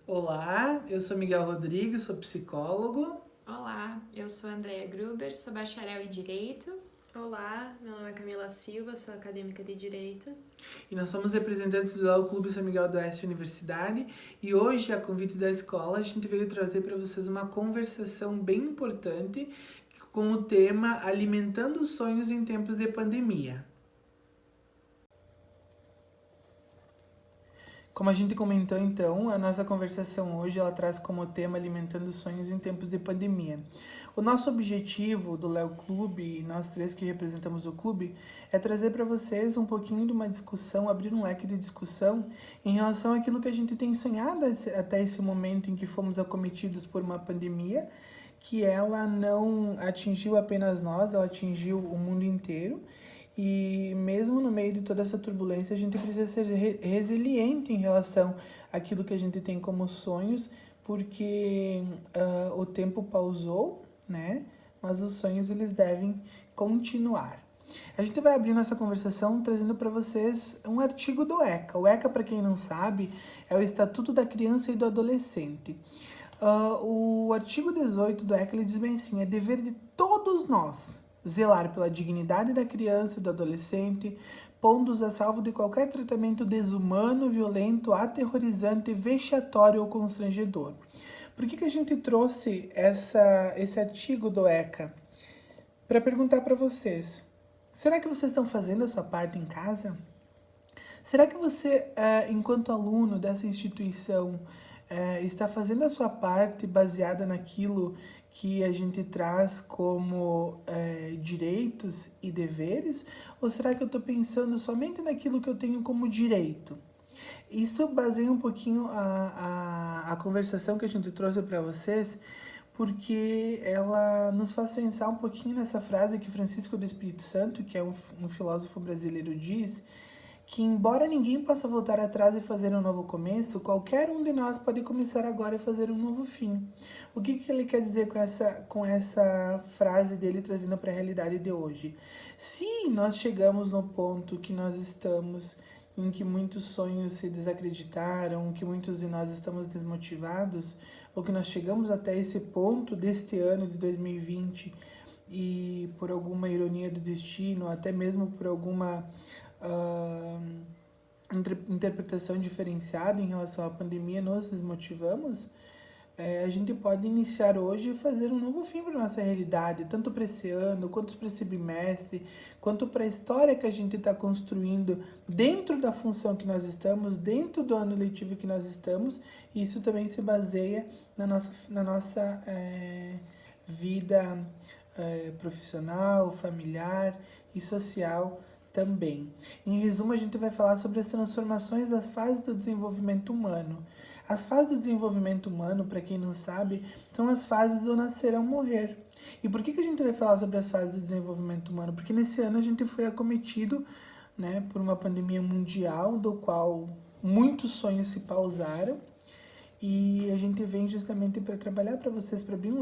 Olá, eu sou Miguel Rodrigues, sou psicólogo. Olá, eu sou Andrea Gruber, sou bacharel em Direito. Olá, meu nome é Camila Silva, sou acadêmica de Direito. E nós somos representantes do Lau Clube São Miguel do Oeste Universidade. E hoje, a convite da escola, a gente veio trazer para vocês uma conversação bem importante com o tema Alimentando Sonhos em Tempos de Pandemia. Como a gente comentou então, a nossa conversação hoje ela traz como tema Alimentando Sonhos em Tempos de Pandemia. O nosso objetivo do Léo Clube, e nós três que representamos o clube, é trazer para vocês um pouquinho de uma discussão, abrir um leque de discussão em relação àquilo que a gente tem sonhado até esse momento em que fomos acometidos por uma pandemia, que ela não atingiu apenas nós, ela atingiu o mundo inteiro. E mesmo no meio de toda essa turbulência, a gente precisa ser resiliente em relação àquilo que a gente tem como sonhos, porque o tempo pausou, né? Mas os sonhos eles devem continuar. A gente vai abrir nossa conversação trazendo para vocês um artigo do ECA. O ECA, para quem não sabe, é o Estatuto da Criança e do Adolescente. O artigo 18 do ECA ele diz bem assim: é dever de todos nós zelar pela dignidade da criança e do adolescente, pondo-os a salvo de qualquer tratamento desumano, violento, aterrorizante, vexatório ou constrangedor. Por que a gente trouxe esse artigo do ECA? Para perguntar para vocês: será que vocês estão fazendo a sua parte em casa? Será que você, enquanto aluno dessa instituição, está fazendo a sua parte baseada naquilo que a gente traz como direitos e deveres? Ou será que eu estou pensando somente naquilo que eu tenho como direito? Isso baseia um pouquinho a conversação que a gente trouxe para vocês, porque ela nos faz pensar um pouquinho nessa frase que Francisco do Espírito Santo, que é um filósofo brasileiro, diz, que embora ninguém possa voltar atrás e fazer um novo começo, qualquer um de nós pode começar agora e fazer um novo fim. O que ele quer dizer com essa frase dele trazendo para a realidade de hoje? Se nós chegamos no ponto que nós estamos, em que muitos sonhos se desacreditaram, que muitos de nós estamos desmotivados, ou que nós chegamos até esse ponto deste ano de 2020 e por alguma ironia do destino, até mesmo por alguma interpretação diferenciada em relação à pandemia, nos desmotivamos, a gente pode iniciar hoje e fazer um novo fim para nossa realidade, tanto para esse ano, quanto para esse bimestre, quanto para a história que a gente está construindo dentro da função que nós estamos, dentro do ano letivo que nós estamos, e isso também se baseia na nossa vida profissional, familiar e social também. Em resumo, a gente vai falar sobre as transformações das fases do desenvolvimento humano. As fases do desenvolvimento humano, para quem não sabe, são as fases do nascer ao morrer. E por que a gente vai falar sobre as fases do desenvolvimento humano? Porque nesse ano a gente foi acometido, né, por uma pandemia mundial, do qual muitos sonhos se pausaram. E a gente vem justamente para trabalhar para vocês, para abrir um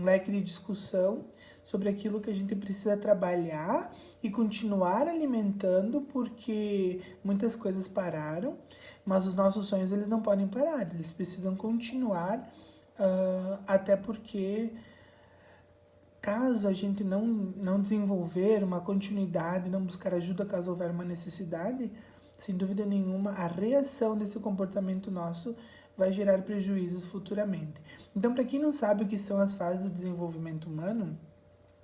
leque de discussão sobre aquilo que a gente precisa trabalhar e continuar alimentando, porque muitas coisas pararam, mas os nossos sonhos eles não podem parar, eles precisam continuar, até porque caso a gente não desenvolver uma continuidade, não buscar ajuda caso houver uma necessidade, sem dúvida nenhuma, a reação desse comportamento nosso vai gerar prejuízos futuramente. Então, para quem não sabe o que são as fases do desenvolvimento humano,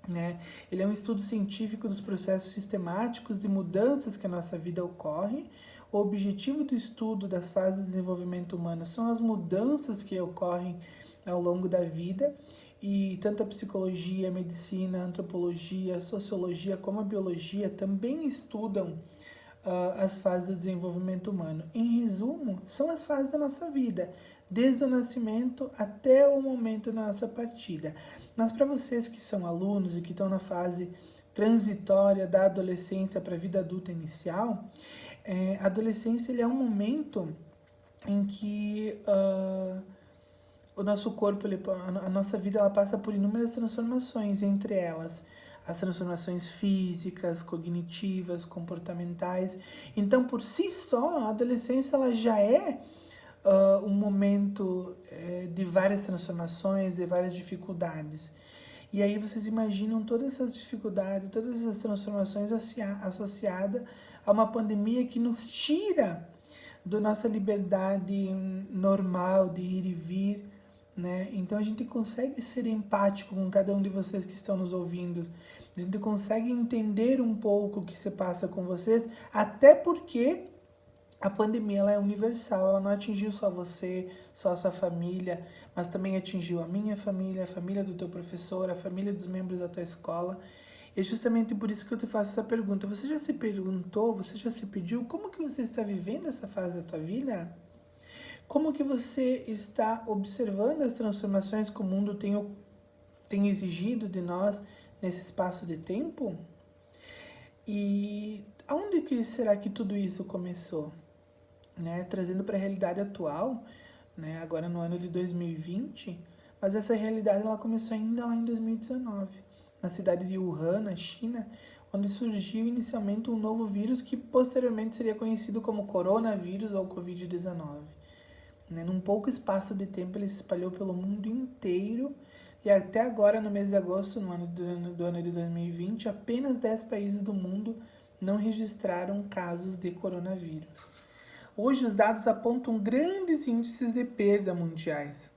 né, ele é um estudo científico dos processos sistemáticos de mudanças que a nossa vida ocorre. O objetivo do estudo das fases do desenvolvimento humano são as mudanças que ocorrem ao longo da vida, e tanto a psicologia, a medicina, a antropologia, a sociologia como a biologia também estudam as fases do desenvolvimento humano. Em resumo, são as fases da nossa vida, desde o nascimento até o momento da nossa partida. Mas para vocês que são alunos e que estão na fase transitória da adolescência para a vida adulta inicial, a adolescência ele é um momento em que o nosso corpo, a nossa vida, ela passa por inúmeras transformações, entre elas as transformações físicas, cognitivas, comportamentais. Então, por si só, a adolescência ela já é um momento de várias transformações, de várias dificuldades. E aí vocês imaginam todas essas dificuldades, todas essas transformações associadas a uma pandemia que nos tira da nossa liberdade normal de ir e vir, né? Então a gente consegue ser empático com cada um de vocês que estão nos ouvindo. A gente consegue entender um pouco o que se passa com vocês, até porque a pandemia ela é universal, ela não atingiu só você, só a sua família, mas também atingiu a minha família, a família do teu professor, a família dos membros da tua escola. E é justamente por isso que eu te faço essa pergunta. Você já se perguntou, você já se pediu como que você está vivendo essa fase da tua vida? Como que você está observando as transformações que o mundo tem exigido de nós nesse espaço de tempo? E aonde que será que tudo isso começou? Né? Trazendo para a realidade atual, né? Agora no ano de 2020, mas essa realidade ela começou ainda lá em 2019, na cidade de Wuhan, na China, onde surgiu inicialmente um novo vírus que posteriormente seria conhecido como coronavírus ou Covid-19. Né? Num pouco espaço de tempo ele se espalhou pelo mundo inteiro e até agora, no mês de agosto do ano de 2020, apenas 10 países do mundo não registraram casos de coronavírus. Hoje os dados apontam grandes índices de perda mundiais.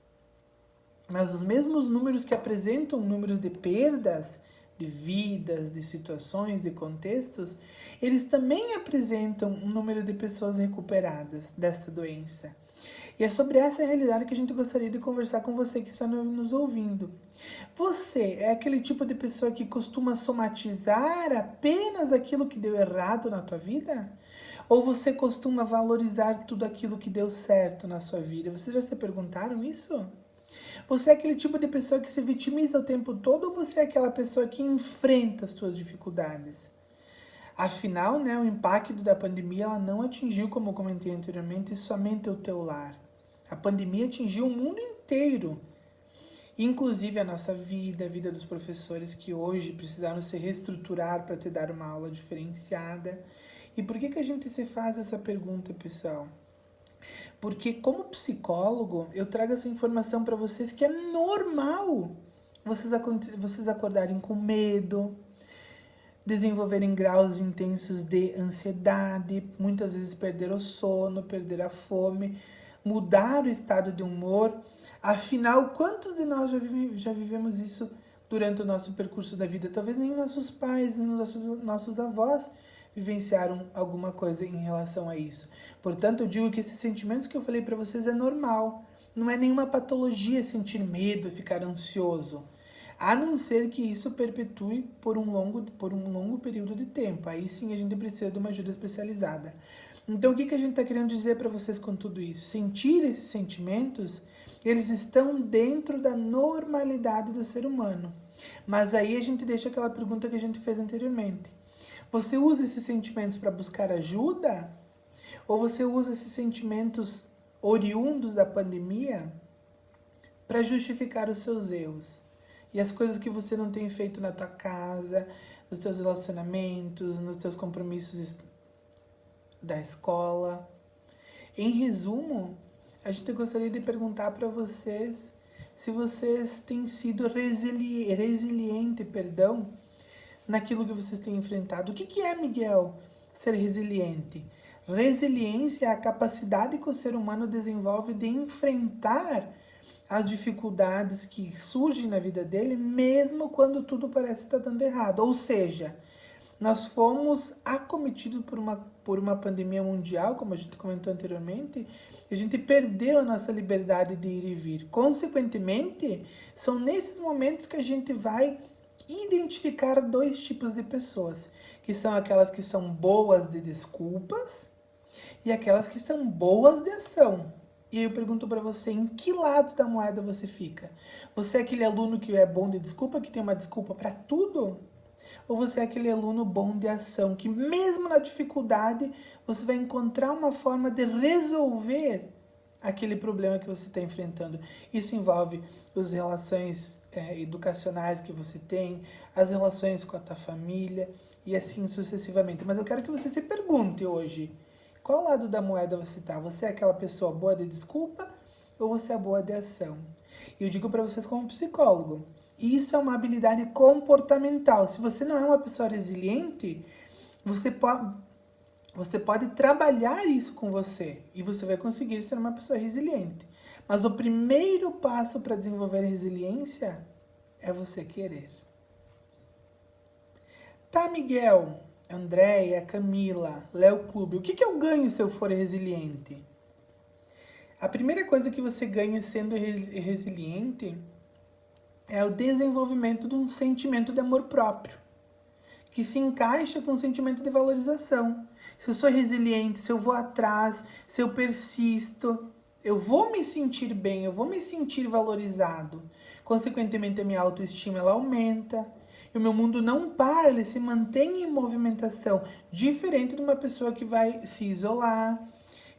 Mas os mesmos números que apresentam números de perdas, de vidas, de situações, de contextos, eles também apresentam um número de pessoas recuperadas desta doença. E é sobre essa realidade que a gente gostaria de conversar com você que está nos ouvindo. Você é aquele tipo de pessoa que costuma somatizar apenas aquilo que deu errado na tua vida? Ou você costuma valorizar tudo aquilo que deu certo na sua vida? Vocês já se perguntaram isso? Você é aquele tipo de pessoa que se vitimiza o tempo todo ou você é aquela pessoa que enfrenta as suas dificuldades? Afinal, né, o impacto da pandemia ela não atingiu, como eu comentei anteriormente, somente o teu lar. A pandemia atingiu o mundo inteiro. Inclusive a nossa vida, a vida dos professores que hoje precisaram se reestruturar para te dar uma aula diferenciada. E por que a gente se faz essa pergunta, pessoal? Porque como psicólogo, eu trago essa informação para vocês que é normal vocês acordarem com medo, desenvolverem graus intensos de ansiedade, muitas vezes perder o sono, perder a fome, mudar o estado de humor. Afinal, quantos de nós já vivemos isso durante o nosso percurso da vida? Talvez nem nossos pais, nem nossos avós vivenciaram alguma coisa em relação a isso. Portanto, eu digo que esses sentimentos que eu falei para vocês é normal. Não é nenhuma patologia sentir medo, ficar ansioso. A não ser que isso perpetue por um longo período de tempo. Aí sim a gente precisa de uma ajuda especializada. Então o que a gente está querendo dizer para vocês com tudo isso? Sentir esses sentimentos, eles estão dentro da normalidade do ser humano. Mas aí a gente deixa aquela pergunta que a gente fez anteriormente. Você usa esses sentimentos para buscar ajuda? Ou você usa esses sentimentos oriundos da pandemia para justificar os seus erros? E as coisas que você não tem feito na tua casa, nos teus relacionamentos, nos teus compromissos da escola. Em resumo, a gente gostaria de perguntar para vocês se vocês têm sido resiliente, naquilo que vocês têm enfrentado. O que é, Miguel, ser resiliente? Resiliência é a capacidade que o ser humano desenvolve de enfrentar as dificuldades que surgem na vida dele, mesmo quando tudo parece estar dando errado. Ou seja, nós fomos acometidos por uma pandemia mundial, como a gente comentou anteriormente, e a gente perdeu a nossa liberdade de ir e vir. Consequentemente, são nesses momentos que a gente vai identificar dois tipos de pessoas, que são aquelas que são boas de desculpas e aquelas que são boas de ação. E aí eu pergunto para você, em que lado da moeda você fica? Você é aquele aluno que é bom de desculpa, que tem uma desculpa para tudo? Ou você é aquele aluno bom de ação, que mesmo na dificuldade, você vai encontrar uma forma de resolver aquele problema que você está enfrentando. Isso envolve as relações educacionais que você tem, as relações com a tua família e assim sucessivamente. Mas eu quero que você se pergunte hoje, qual lado da moeda você está? Você é aquela pessoa boa de desculpa ou você é boa de ação? E eu digo para vocês como psicólogo, isso é uma habilidade comportamental. Se você não é uma pessoa resiliente, você pode trabalhar isso com você e você vai conseguir ser uma pessoa resiliente. Mas o primeiro passo para desenvolver resiliência é você querer. Tá, Miguel, Andréia, Camila, Léo Clube, o que eu ganho se eu for resiliente? A primeira coisa que você ganha sendo resiliente é o desenvolvimento de um sentimento de amor próprio, que se encaixa com um sentimento de valorização. Se eu sou resiliente, se eu vou atrás, se eu persisto, eu vou me sentir bem, eu vou me sentir valorizado. Consequentemente, a minha autoestima ela aumenta. E o meu mundo não para, ele se mantém em movimentação. Diferente de uma pessoa que vai se isolar,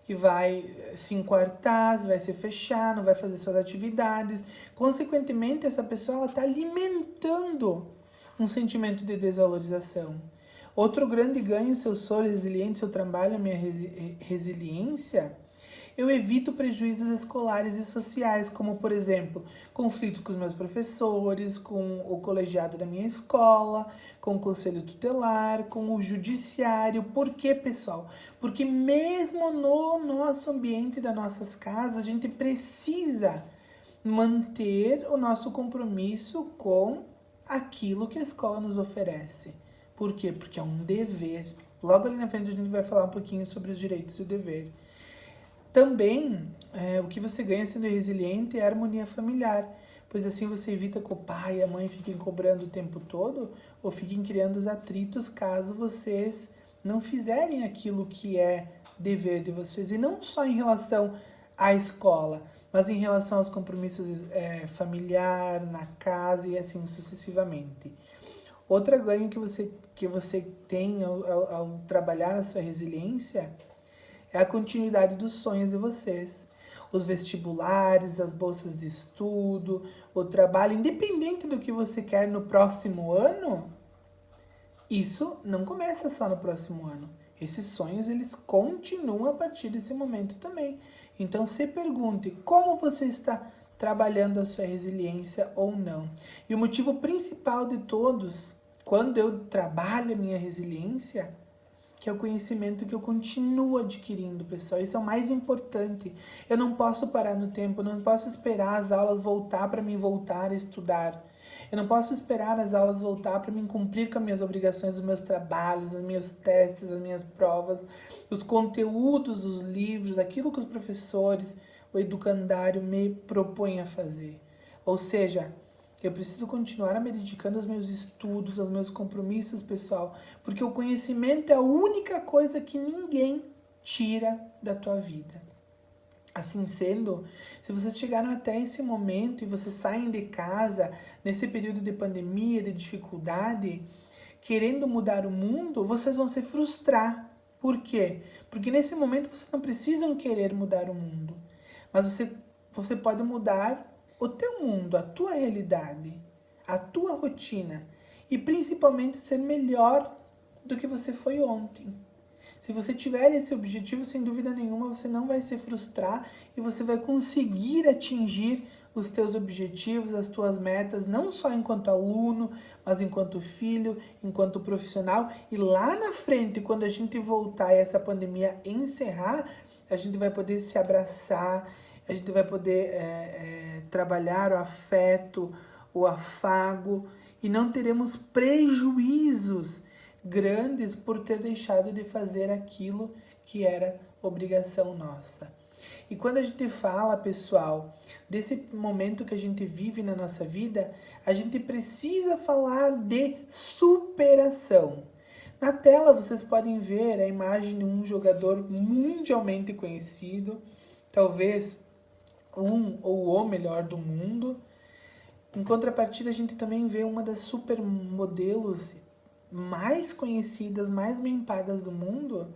que vai se enquartar, vai se fechar, não vai fazer suas atividades. Consequentemente, essa pessoa está alimentando um sentimento de desvalorização. Outro grande ganho, se eu sou resiliente, se eu trabalho a minha resiliência, eu evito prejuízos escolares e sociais, como, por exemplo, conflitos com os meus professores, com o colegiado da minha escola, com o conselho tutelar, com o judiciário. Por quê, pessoal? Porque mesmo no nosso ambiente das nossas casas, a gente precisa manter o nosso compromisso com aquilo que a escola nos oferece. Por quê? Porque é um dever. Logo ali na frente a gente vai falar um pouquinho sobre os direitos e o dever. Também, o que você ganha sendo resiliente é a harmonia familiar, pois assim você evita que o pai e a mãe fiquem cobrando o tempo todo ou fiquem criando os atritos caso vocês não fizerem aquilo que é dever de vocês. E não só em relação à escola, mas em relação aos compromissos familiar, na casa e assim sucessivamente. Outro ganho que você tem ao trabalhar a sua resiliência é a continuidade dos sonhos de vocês. Os vestibulares, as bolsas de estudo, o trabalho, independente do que você quer no próximo ano, isso não começa só no próximo ano. Esses sonhos, eles continuam a partir desse momento também. Então, se pergunte como você está trabalhando a sua resiliência ou não. E o motivo principal de todos, quando eu trabalho a minha resiliência, que é o conhecimento que eu continuo adquirindo, pessoal. Isso é o mais importante. Eu não posso parar no tempo, eu não posso esperar as aulas voltar para mim voltar a estudar. Eu não posso esperar as aulas voltar para mim cumprir com as minhas obrigações, os meus trabalhos, os meus testes, as minhas provas, os conteúdos, os livros, aquilo que os professores, o educandário me propõem a fazer. Ou seja, eu preciso continuar me dedicando aos meus estudos, aos meus compromissos, pessoal, porque o conhecimento é a única coisa que ninguém tira da tua vida. Assim sendo, se vocês chegaram até esse momento e vocês saem de casa nesse período de pandemia, de dificuldade, querendo mudar o mundo, vocês vão se frustrar. Por quê? Porque nesse momento vocês não precisam querer mudar o mundo, mas você pode mudar o teu mundo, a tua realidade, a tua rotina e principalmente ser melhor do que você foi ontem. Se você tiver esse objetivo, sem dúvida nenhuma, você não vai se frustrar e você vai conseguir atingir os teus objetivos, as tuas metas, não só enquanto aluno, mas enquanto filho, enquanto profissional. E lá na frente, quando a gente voltar e essa pandemia encerrar, a gente vai poder se abraçar, a gente vai poder trabalhar o afeto, o afago e não teremos prejuízos grandes por ter deixado de fazer aquilo que era obrigação nossa. E quando a gente fala, pessoal, desse momento que a gente vive na nossa vida, a gente precisa falar de superação. Na tela vocês podem ver a imagem de um jogador mundialmente conhecido, talvez um ou o melhor do mundo. Em contrapartida, a gente também vê uma das supermodelos mais conhecidas, mais bem pagas do mundo.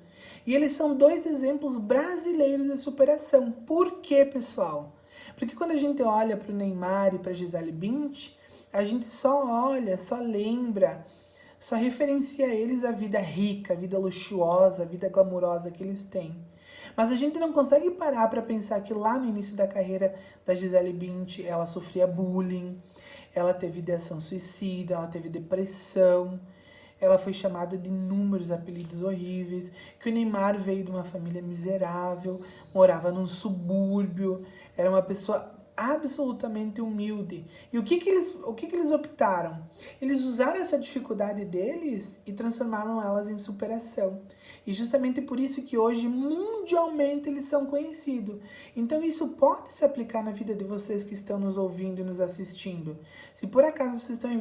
E eles são dois exemplos brasileiros de superação. Por quê, pessoal? Porque quando a gente olha para o Neymar e para a Gisele Bündchen, a gente só olha, só lembra, só referencia a eles a vida rica, a vida luxuosa, a vida glamurosa que eles têm. Mas a gente não consegue parar para pensar que lá no início da carreira da Gisele Bündchen, ela sofria bullying, ela teve ideação suicida, ela teve depressão, ela foi chamada de inúmeros apelidos horríveis, que o Neymar veio de uma família miserável, morava num subúrbio, era uma pessoa absolutamente humilde. E o que eles optaram? Eles usaram essa dificuldade deles e transformaram elas em superação. E justamente por isso que hoje, mundialmente, eles são conhecidos. Então isso pode se aplicar na vida de vocês que estão nos ouvindo e nos assistindo. Se por acaso vocês estão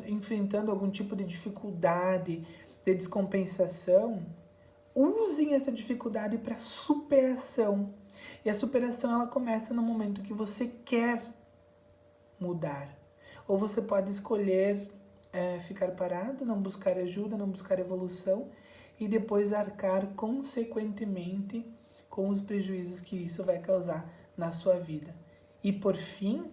enfrentando algum tipo de dificuldade, de descompensação, usem essa dificuldade para superação. E a superação ela começa no momento que você quer mudar. Ou você pode escolher ficar parado, não buscar ajuda, não buscar evolução e depois arcar consequentemente com os prejuízos que isso vai causar na sua vida. E por fim,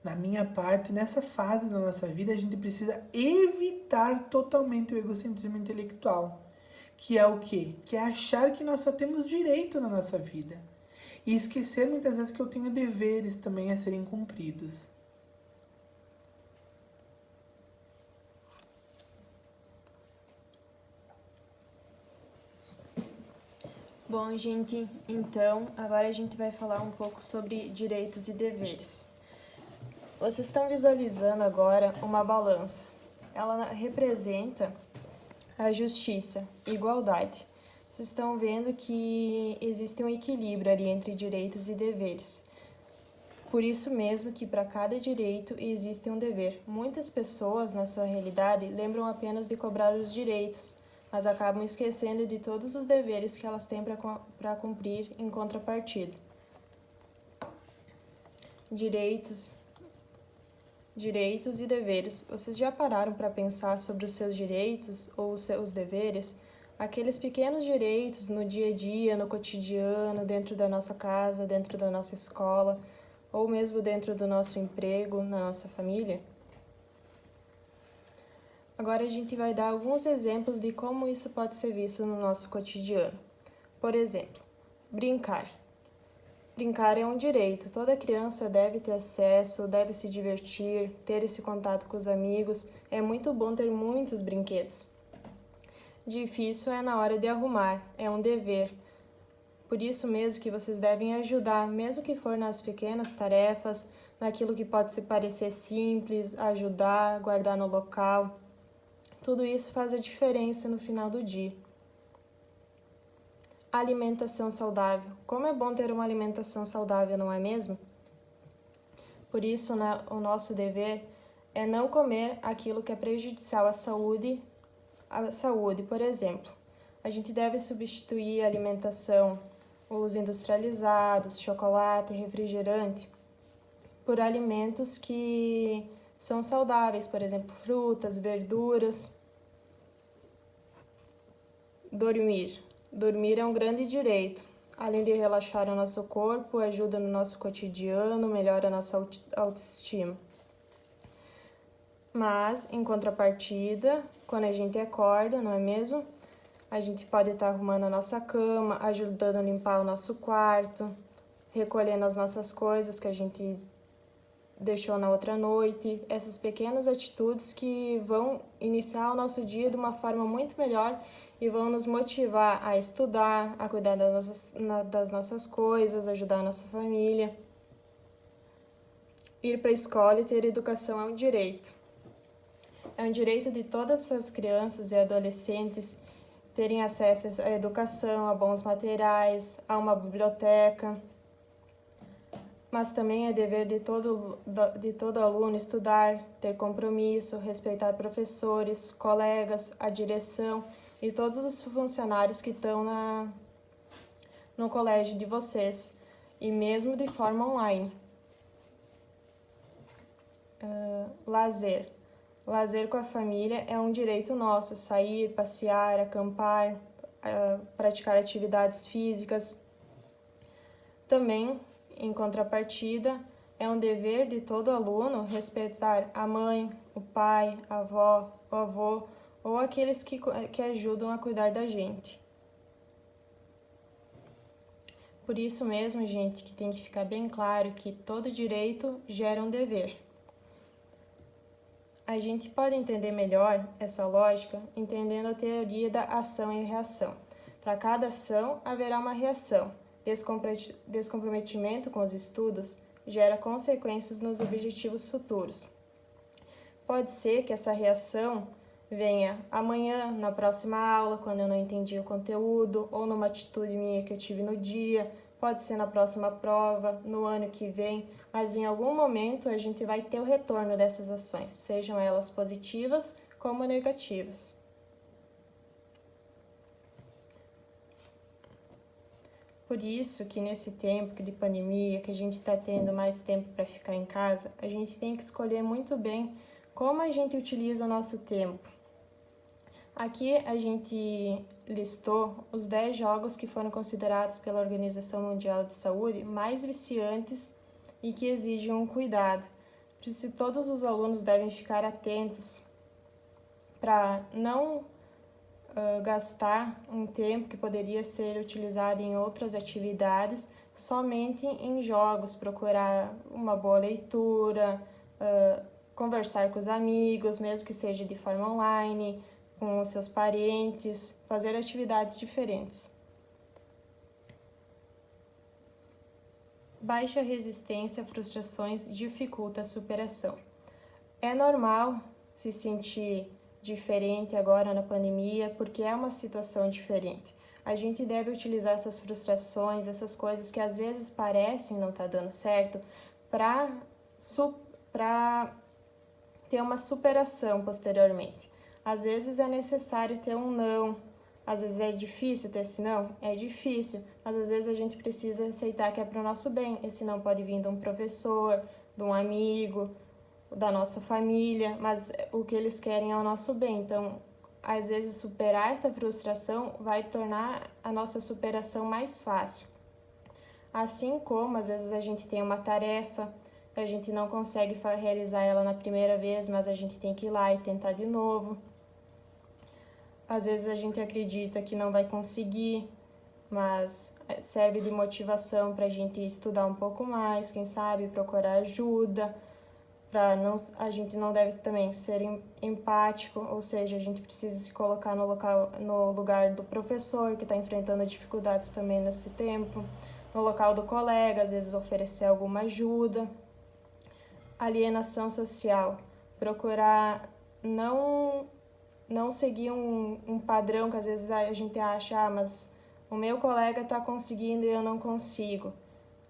na minha parte, nessa fase da nossa vida, a gente precisa evitar totalmente o egocentrismo intelectual. Que é o quê? Que é achar que nós só temos direito na nossa vida. E esquecer muitas vezes que eu tenho deveres também a serem cumpridos. Bom, gente, então agora a gente vai falar um pouco sobre direitos e deveres. Vocês estão visualizando agora uma balança. Ela representa a justiça, igualdade. Vocês estão vendo que existe um equilíbrio ali entre direitos e deveres. Por isso mesmo que para cada direito existe um dever. Muitas pessoas, na sua realidade, lembram apenas de cobrar os direitos, mas acabam esquecendo de todos os deveres que elas têm para cumprir em contrapartida. Direitos e deveres. Vocês já pararam para pensar sobre os seus direitos ou os seus deveres? Aqueles pequenos direitos no dia a dia, no cotidiano, dentro da nossa casa, dentro da nossa escola, ou mesmo dentro do nosso emprego, na nossa família? Agora a gente vai dar alguns exemplos de como isso pode ser visto no nosso cotidiano. Por exemplo, brincar. Brincar é um direito. Toda criança deve ter acesso, deve se divertir, ter esse contato com os amigos. É muito bom ter muitos brinquedos. Difícil é na hora de arrumar, é um dever. Por isso mesmo que vocês devem ajudar, mesmo que for nas pequenas tarefas, naquilo que pode parecer simples, ajudar, guardar no local. Tudo isso faz a diferença no final do dia. Alimentação saudável. Como é bom ter uma alimentação saudável, não é mesmo? Por isso, o nosso dever é não comer aquilo que é prejudicial à saúde. Por exemplo, a gente deve substituir a alimentação, os industrializados, chocolate, refrigerante, por alimentos que são saudáveis, por exemplo, frutas, verduras. Dormir. Dormir é um grande direito. Além de relaxar o nosso corpo, ajuda no nosso cotidiano, melhora a nossa autoestima. Mas, em contrapartida, quando a gente acorda, não é mesmo? A gente pode estar arrumando a nossa cama, ajudando a limpar o nosso quarto, recolhendo as nossas coisas que a gente deixou na outra noite. Essas pequenas atitudes que vão iniciar o nosso dia de uma forma muito melhor e vão nos motivar a estudar, a cuidar das nossas coisas, ajudar a nossa família. Ir para a escola e ter educação é um direito. É um direito de todas as crianças e adolescentes terem acesso à educação, a bons materiais, a uma biblioteca. Mas também é dever de todo aluno estudar, ter compromisso, respeitar professores, colegas, a direção e todos os funcionários que estão no colégio de vocês, e mesmo de forma online. Lazer. Lazer com a família é um direito nosso, sair, passear, acampar, praticar atividades físicas. Também, em contrapartida, é um dever de todo aluno respeitar a mãe, o pai, a avó, o avô ou aqueles que ajudam a cuidar da gente. Por isso mesmo, gente, que tem que ficar bem claro que todo direito gera um dever. A gente pode entender melhor essa lógica entendendo a teoria da ação e reação. Para cada ação, haverá uma reação. Descomprometimento com os estudos gera consequências nos objetivos futuros. Pode ser que essa reação venha amanhã, na próxima aula, quando eu não entendi o conteúdo, ou numa atitude minha que eu tive no dia, pode ser na próxima prova, no ano que vem, mas em algum momento a gente vai ter o retorno dessas ações, sejam elas positivas como negativas. Por isso que nesse tempo de pandemia, que a gente está tendo mais tempo para ficar em casa, a gente tem que escolher muito bem como a gente utiliza o nosso tempo. Aqui a gente listou os 10 jogos que foram considerados pela Organização Mundial de Saúde mais viciantes e que exigem um cuidado. Por isso, todos os alunos devem ficar atentos para não gastar um tempo que poderia ser utilizado em outras atividades somente em jogos, procurar uma boa leitura, conversar com os amigos, mesmo que seja de forma online, com os seus parentes, fazer atividades diferentes. Baixa resistência a frustrações dificulta a superação. É normal se sentir diferente agora na pandemia, porque é uma situação diferente. A gente deve utilizar essas frustrações, essas coisas que às vezes parecem não estar dando certo, para ter uma superação posteriormente. Às vezes é necessário ter um não, às vezes é difícil ter esse não, é difícil, mas às vezes a gente precisa aceitar que é para o nosso bem. Esse não pode vir de um professor, de um amigo, da nossa família, mas o que eles querem é o nosso bem. Então, às vezes superar essa frustração vai tornar a nossa superação mais fácil. Assim como às vezes a gente tem uma tarefa, a gente não consegue realizar ela na primeira vez, mas a gente tem que ir lá e tentar de novo. Às vezes a gente acredita que não vai conseguir, mas serve de motivação para a gente estudar um pouco mais, quem sabe procurar ajuda. A gente não deve também ser empático, ou seja, a gente precisa se colocar no lugar do professor que está enfrentando dificuldades também nesse tempo, no local do colega, às vezes oferecer alguma ajuda. Alienação social, procurar não seguir um padrão que às vezes a gente acha, mas o meu colega está conseguindo e eu não consigo.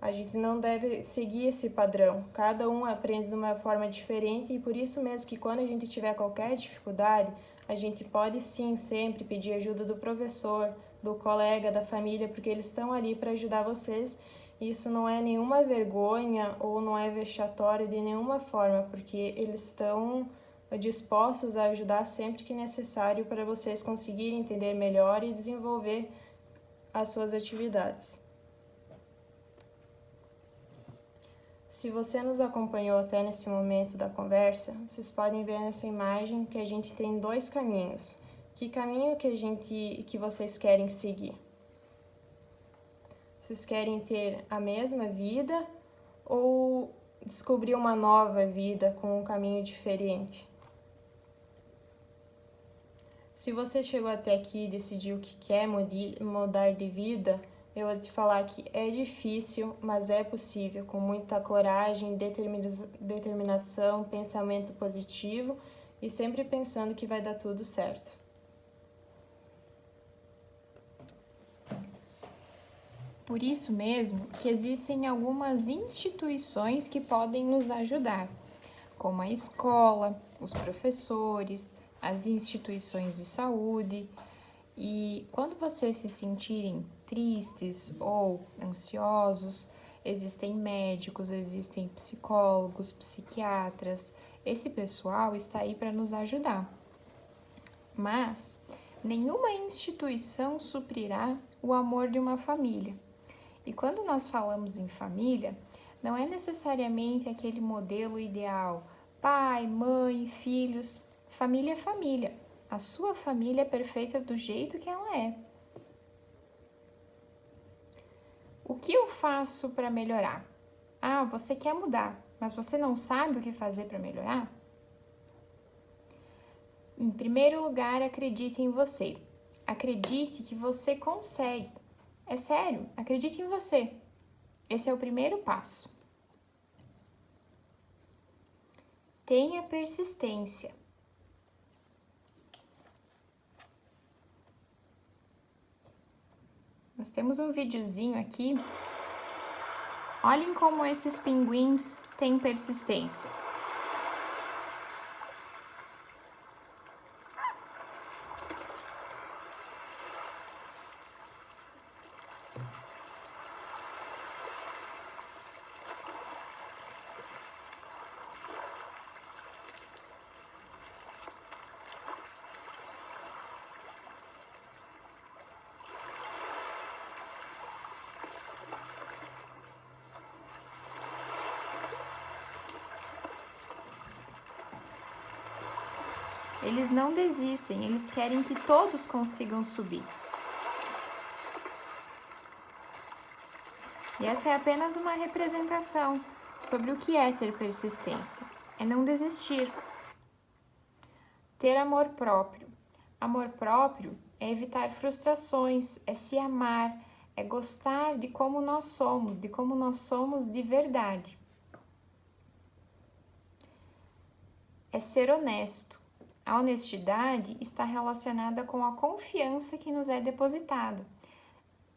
A gente não deve seguir esse padrão. Cada um aprende de uma forma diferente e por isso mesmo que quando a gente tiver qualquer dificuldade, a gente pode sim sempre pedir ajuda do professor, do colega, da família, porque eles estão ali para ajudar vocês. Isso não é nenhuma vergonha ou não é vexatório de nenhuma forma, porque eles estão dispostos a ajudar sempre que necessário para vocês conseguirem entender melhor e desenvolver as suas atividades. Se você nos acompanhou até nesse momento da conversa, vocês podem ver nessa imagem que a gente tem 2 caminhos. Que caminho que vocês querem seguir? Vocês querem ter a mesma vida ou descobrir uma nova vida com um caminho diferente? Se você chegou até aqui e decidiu que quer mudar de vida, eu vou te falar que é difícil, mas é possível, com muita coragem, determinação, pensamento positivo e sempre pensando que vai dar tudo certo. Por isso mesmo que existem algumas instituições que podem nos ajudar, como a escola, os professores, as instituições de saúde. E quando vocês se sentirem tristes ou ansiosos, existem médicos, existem psicólogos, psiquiatras. Esse pessoal está aí para nos ajudar. Mas Nenhuma instituição suprirá o amor de uma família. E quando nós falamos em família, não é necessariamente aquele modelo ideal, pai, mãe, filhos. Família é família. A sua família é perfeita do jeito que ela é. O que eu faço para melhorar? Ah, você quer mudar, mas você não sabe o que fazer para melhorar? Em primeiro lugar, acredite em você. Acredite que você consegue. É sério, acredite em você. Esse é o primeiro passo. Tenha persistência. Nós temos um videozinho aqui. Olhem como esses pinguins têm persistência. Eles não desistem, eles querem que todos consigam subir. E essa é apenas uma representação sobre o que é ter persistência. É não desistir. Ter amor próprio. Amor próprio é evitar frustrações, é se amar, é gostar de como nós somos de verdade. É ser honesto. A honestidade está relacionada com a confiança que nos é depositada.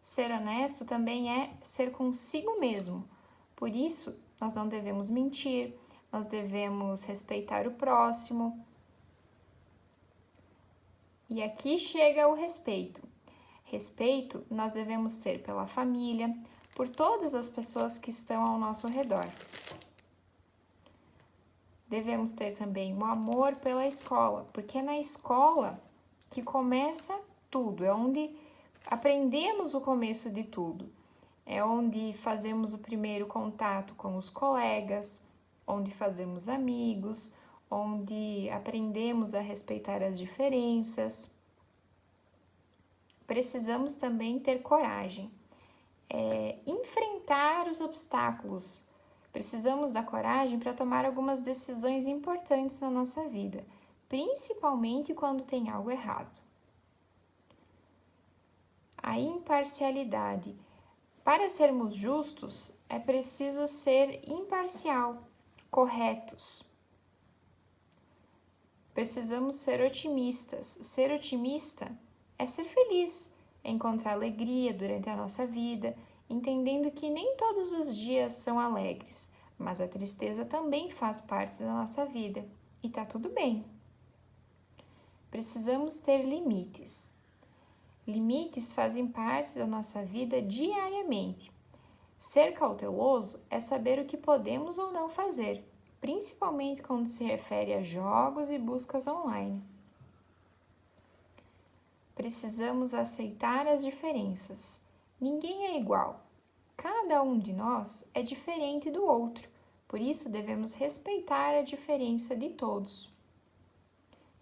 Ser honesto também é ser consigo mesmo. Por isso, nós não devemos mentir, nós devemos respeitar o próximo. E aqui chega o respeito. Respeito nós devemos ter pela família, por todas as pessoas que estão ao nosso redor. Devemos ter também o amor pela escola, porque é na escola que começa tudo, é onde aprendemos o começo de tudo. É onde fazemos o primeiro contato com os colegas, onde fazemos amigos, onde aprendemos a respeitar as diferenças. Precisamos também ter coragem, enfrentar os obstáculos. Precisamos da coragem para tomar algumas decisões importantes na nossa vida, principalmente quando tem algo errado. A imparcialidade. Para sermos justos, é preciso ser imparcial, corretos. Precisamos ser otimistas. Ser otimista é ser feliz, é encontrar alegria durante a nossa vida, entendendo que nem todos os dias são alegres, mas a tristeza também faz parte da nossa vida e tá tudo bem. Precisamos ter limites. Limites fazem parte da nossa vida diariamente. Ser cauteloso é saber o que podemos ou não fazer, principalmente quando se refere a jogos e buscas online. Precisamos aceitar as diferenças. Ninguém é igual. Cada um de nós é diferente do outro, por isso devemos respeitar a diferença de todos.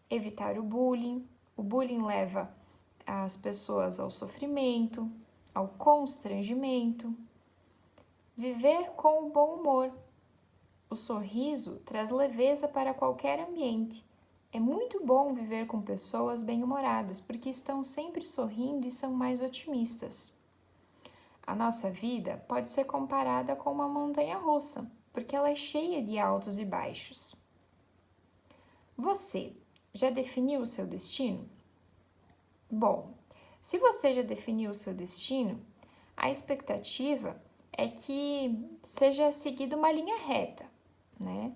Evitar o bullying. O bullying leva as pessoas ao sofrimento, ao constrangimento. Viver com o bom humor. O sorriso traz leveza para qualquer ambiente. É muito bom viver com pessoas bem-humoradas, porque estão sempre sorrindo e são mais otimistas. A nossa vida pode ser comparada com uma montanha-russa, porque ela é cheia de altos e baixos. Você já definiu o seu destino? Bom, se você já definiu o seu destino, a expectativa é que seja seguida uma linha reta, né?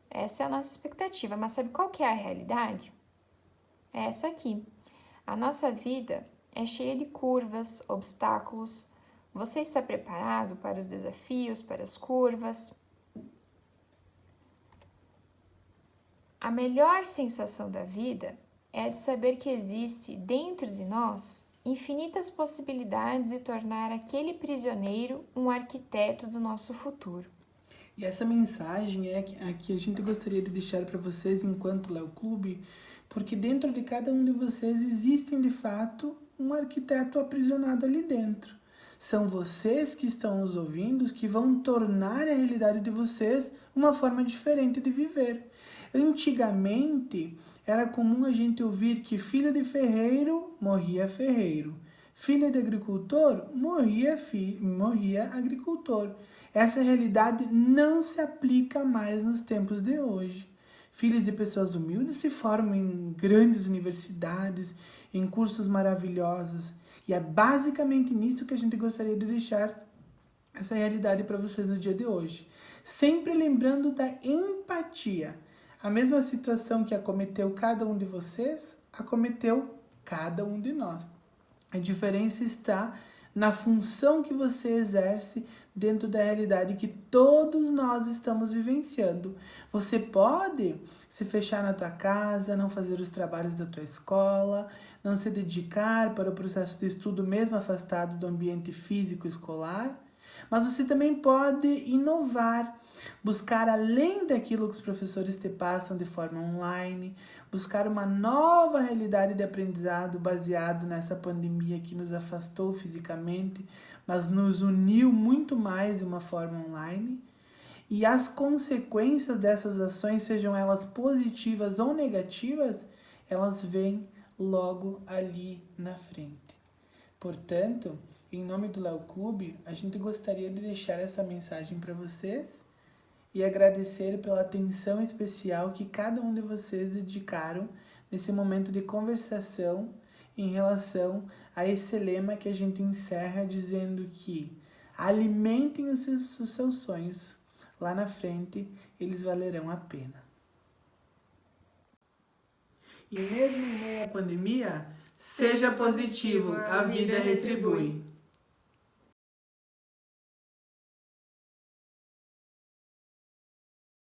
Essa é a nossa expectativa, mas sabe qual que é a realidade? É essa aqui. A nossa vida é cheia de curvas, obstáculos. Você está preparado para os desafios, para as curvas? A melhor sensação da vida é a de saber que existe dentro de nós infinitas possibilidades de tornar aquele prisioneiro um arquiteto do nosso futuro. E essa mensagem é a que a gente gostaria de deixar para vocês enquanto Léo Clube, porque dentro de cada um de vocês existem de fato um arquiteto aprisionado ali dentro. São vocês que estão nos ouvindo que vão tornar a realidade de vocês uma forma diferente de viver. Antigamente, era comum a gente ouvir que filho de ferreiro morria ferreiro. Filho de agricultor morria agricultor. Essa realidade não se aplica mais nos tempos de hoje. Filhos de pessoas humildes se formam em grandes universidades, em cursos maravilhosos. E é basicamente nisso que a gente gostaria de deixar essa realidade para vocês no dia de hoje. Sempre lembrando da empatia. A mesma situação que acometeu cada um de vocês, acometeu cada um de nós. A diferença está na função que você exerce dentro da realidade que todos nós estamos vivenciando. Você pode se fechar na tua casa, não fazer os trabalhos da tua escola, não se dedicar para o processo de estudo mesmo afastado do ambiente físico escolar, mas você também pode inovar, buscar além daquilo que os professores te passam de forma online, buscar uma nova realidade de aprendizado baseado nessa pandemia que nos afastou fisicamente, mas nos uniu muito mais de uma forma online. E as consequências dessas ações, sejam elas positivas ou negativas, elas vêm logo ali na frente. Portanto, em nome do Léo Clube, a gente gostaria de deixar essa mensagem para vocês e agradecer pela atenção especial que cada um de vocês dedicaram nesse momento de conversação em relação a esse lema que a gente encerra dizendo que alimentem os seus sonhos, lá na frente eles valerão a pena. E mesmo em meio à pandemia, seja positivo, a vida retribui.